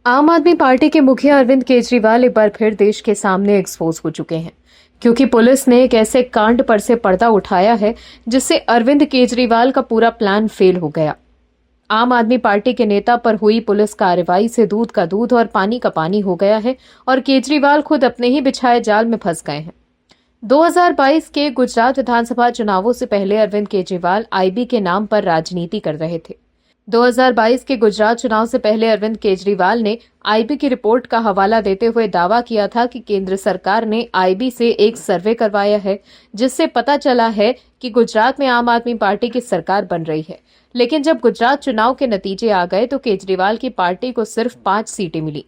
आम आदमी पार्टी के मुखिया अरविंद केजरीवाल एक बार फिर देश के सामने एक्सपोज हो चुके हैं, क्योंकि पुलिस ने एक ऐसे कांड पर से पर्दा उठाया है जिससे अरविंद केजरीवाल का पूरा प्लान फेल हो गया। आम आदमी पार्टी के नेता पर हुई पुलिस कार्रवाई से दूध का दूध और पानी का पानी हो गया है और केजरीवाल खुद अपने ही बिछाए जाल में फंस गए हैं। 2022 के गुजरात विधानसभा चुनावों से पहले अरविंद केजरीवाल आईबी के नाम पर राजनीति कर रहे थे। 2022 के गुजरात चुनाव से पहले अरविंद केजरीवाल ने आईबी की रिपोर्ट का हवाला देते हुए दावा किया था कि केंद्र सरकार ने आईबी से एक सर्वे करवाया है जिससे पता चला है कि गुजरात में आम आदमी पार्टी की सरकार बन रही है। लेकिन जब गुजरात चुनाव के नतीजे आ गए तो केजरीवाल की पार्टी को सिर्फ 5 सीटें मिली।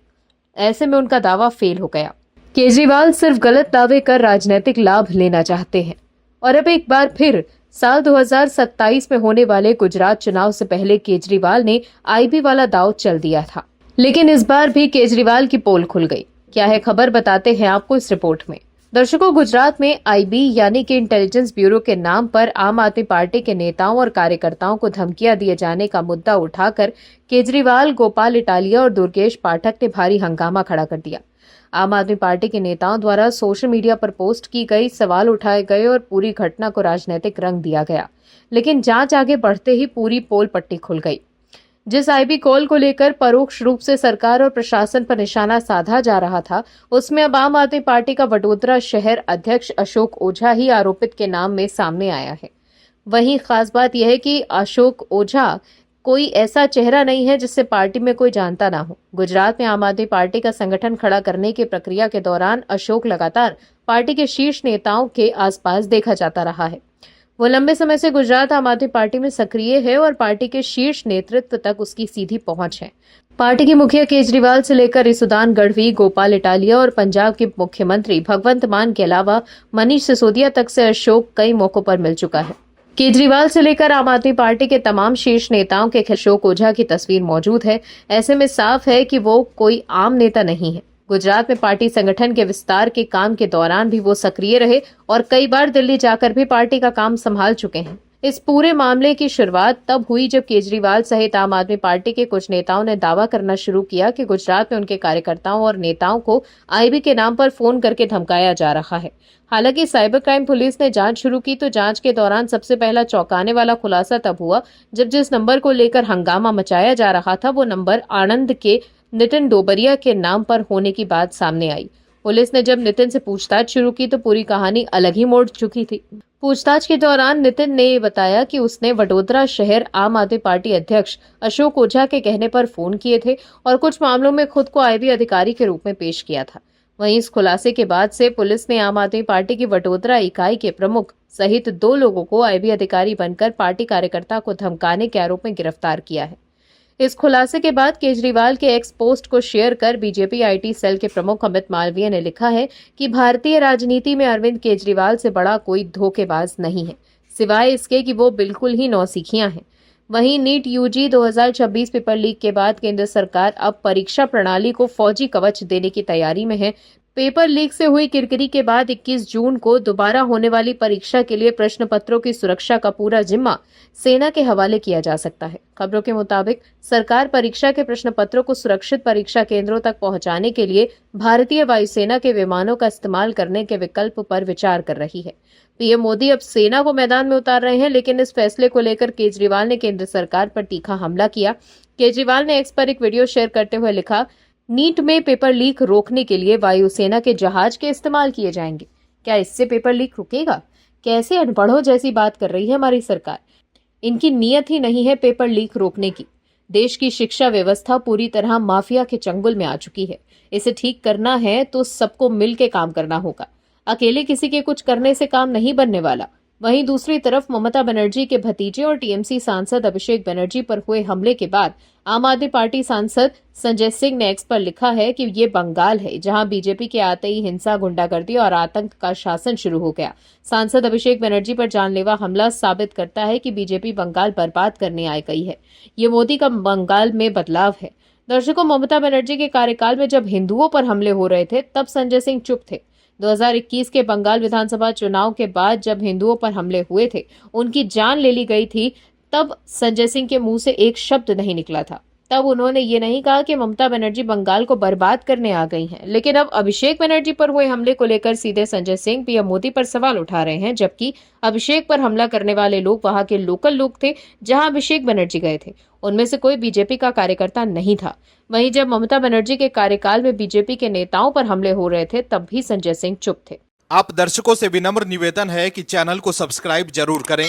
ऐसे में उनका दावा फेल हो गया। केजरीवाल सिर्फ गलत दावे कर राजनीतिक लाभ लेना चाहते हैं और अब एक बार फिर साल 2027 में होने वाले गुजरात चुनाव से पहले केजरीवाल ने आईबी वाला दांव चल दिया था। लेकिन इस बार भी केजरीवाल की पोल खुल गई। क्या है खबर, बताते हैं आपको इस रिपोर्ट में। दर्शकों, गुजरात में आईबी यानी कि इंटेलिजेंस ब्यूरो के नाम पर आम आदमी पार्टी के नेताओं और कार्यकर्ताओं को धमकियां दिए जाने का मुद्दा उठाकर केजरीवाल, गोपाल इटालिया और दुर्गेश पाठक ने भारी हंगामा खड़ा कर दिया। आम आदमी पार्टी के नेताओं द्वारा सोशल मीडिया पर पोस्ट की गई, सवाल उठाए गए और पूरी घटना को राजनीतिक रंग दिया गया। लेकिन जांच आगे बढ़ते ही पूरी पोल पट्टी खुल गई। जिस आईबी कॉल को लेकर परोक्ष रूप से सरकार और प्रशासन पर निशाना साधा जा रहा था, उसमें अब आम आदमी पार्टी का वडोदरा शहर अध्यक्ष अशोक ओझा ही आरोपित के नाम में सामने आया है। वहीं खास बात यह है कि अशोक ओझा कोई ऐसा चेहरा नहीं है जिससे पार्टी में कोई जानता ना हो। गुजरात में आम आदमी पार्टी का संगठन खड़ा करने की प्रक्रिया के दौरान अशोक लगातार पार्टी के शीर्ष नेताओं के आसपास देखा जाता रहा है। वो लंबे समय से गुजरात आम आदमी पार्टी में सक्रिय है और पार्टी के शीर्ष नेतृत्व तक उसकी सीधी पहुंच है। पार्टी के मुखिया केजरीवाल से लेकर रिसुदान गढ़वी, गोपाल इटालिया और पंजाब के मुख्यमंत्री भगवंत मान के अलावा मनीष सिसोदिया तक से अशोक कई मौकों पर मिल चुका है। केजरीवाल से लेकर आम आदमी पार्टी के तमाम शीर्ष नेताओं के अशोक ओझा की तस्वीर मौजूद है। ऐसे में साफ है कि वो कोई आम नेता नहीं है। गुजरात में पार्टी संगठन के विस्तार के काम के दौरान भी वो सक्रिय रहे और कई बार दिल्ली जाकर भी पार्टी का काम संभाल चुके हैं। इस पूरे मामले की शुरुआत तब हुई जब केजरीवाल सहित आम आदमी पार्टी के कुछ नेताओं ने दावा करना शुरू किया कि गुजरात में उनके कार्यकर्ताओं और नेताओं को आईबी के नाम पर फोन करके धमकाया जा रहा है। हालांकि साइबर क्राइम पुलिस ने जांच शुरू की तो जांच के दौरान सबसे पहला चौंकाने वाला खुलासा तब हुआ जब जिस नंबर को लेकर हंगामा मचाया जा रहा था वो नंबर आणंद के नितिन डोबरिया के नाम पर होने की बात सामने आई। पुलिस ने जब नितिन से पूछताछ शुरू की तो पूरी कहानी अलग ही मोड़ चुकी थी। पूछताछ के दौरान नितिन ने बताया कि उसने वडोदरा शहर आम आदमी पार्टी अध्यक्ष अशोक ओझा के कहने पर फोन किए थे और कुछ मामलों में खुद को आईबी अधिकारी के रूप में पेश किया था। वहीं इस खुलासे के बाद से पुलिस ने आम आदमी पार्टी की वडोदरा इकाई के प्रमुख सहित 2 लोगों को आईबी अधिकारी बनकर पार्टी कार्यकर्ता को धमकाने के आरोप में गिरफ्तार किया है। इस खुलासे के बाद केजरीवाल के एक्स पोस्ट को शेयर कर बीजेपी आईटी सेल के प्रमुख अमित मालवीय ने लिखा है कि भारतीय राजनीति में अरविंद केजरीवाल से बड़ा कोई धोखेबाज नहीं है, सिवाय इसके कि वो बिल्कुल ही नौसिखियां हैं। वहीं नीट यूजी 2026 पेपर लीक के बाद केंद्र सरकार अब परीक्षा प्रणाली को फौजी कवच देने की तैयारी में है। पेपर लीक से हुई किरकिरी के बाद 21 जून को दोबारा होने वाली परीक्षा के लिए प्रश्न पत्रों की सुरक्षा का पूरा जिम्मा सेना के हवाले किया जा सकता है। खबरों के मुताबिक सरकार परीक्षा के प्रश्न पत्रों को सुरक्षित परीक्षा केंद्रों तक पहुंचाने के लिए भारतीय वायुसेना के विमानों का इस्तेमाल करने के विकल्प पर विचार कर रही है। पीएम मोदी अब सेना को मैदान में उतार रहे हैं, लेकिन इस फैसले को लेकर केजरीवाल ने केंद्र सरकार पर तीखा हमला किया। केजरीवाल ने एक्स पर एक वीडियो शेयर करते हुए लिखा, नीट में पेपर लीक रोकने के लिए वायुसेना के जहाज के इस्तेमाल किए जाएंगे। क्या इससे पेपर लीक रुकेगा? कैसे अनपढ़ों जैसी बात कर रही है हमारी सरकार। इनकी नीयत ही नहीं है पेपर लीक रोकने की। देश की शिक्षा व्यवस्था पूरी तरह माफिया के चंगुल में आ चुकी है। इसे ठीक करना है तो सबको मिलकर काम करना होगा। अकेले किसी के कुछ करने से काम नहीं बनने वाला। वहीं दूसरी तरफ ममता बनर्जी के भतीजे और टीएमसी सांसद अभिषेक बनर्जी पर हुए हमले के बाद आम आदमी पार्टी सांसद संजय सिंह ने एक्स पर लिखा है कि ये बंगाल है जहां बीजेपी के आते ही हिंसा, गुंडागर्दी और आतंक का शासन शुरू हो गया। सांसद अभिषेक बनर्जी पर जानलेवा हमला साबित करता है कि बीजेपी बंगाल बर्बाद करने आई गई है। ये मोदी का बंगाल में बदलाव है। दर्शकों, ममता बनर्जी के कार्यकाल में जब हिंदुओं पर हमले हो रहे थे तब संजय सिंह चुप थे। 2021 के बंगाल विधानसभा चुनाव के बाद जब हिंदुओं पर हमले हुए थे, उनकी जान ले ली गई थी, तब संजय सिंह के मुंह से एक शब्द नहीं निकला था। तब उन्होंने ये नहीं कहा कि ममता बनर्जी बंगाल को बर्बाद करने आ गई हैं। लेकिन अब अभिषेक बनर्जी पर हुए हमले को लेकर सीधे संजय सिंह पीएम मोदी पर सवाल उठा रहे हैं, जबकि अभिषेक पर हमला करने वाले लोग वहां के लोकल लोग थे जहां अभिषेक बनर्जी गए थे। उनमें से कोई बीजेपी का कार्यकर्ता नहीं था। वहीं जब ममता बनर्जी के कार्यकाल में बीजेपी के नेताओं पर हमले हो रहे थे तब भी संजय सिंह चुप थे। आप दर्शकों से विनम्र निवेदन है कि चैनल को सब्सक्राइब जरूर करें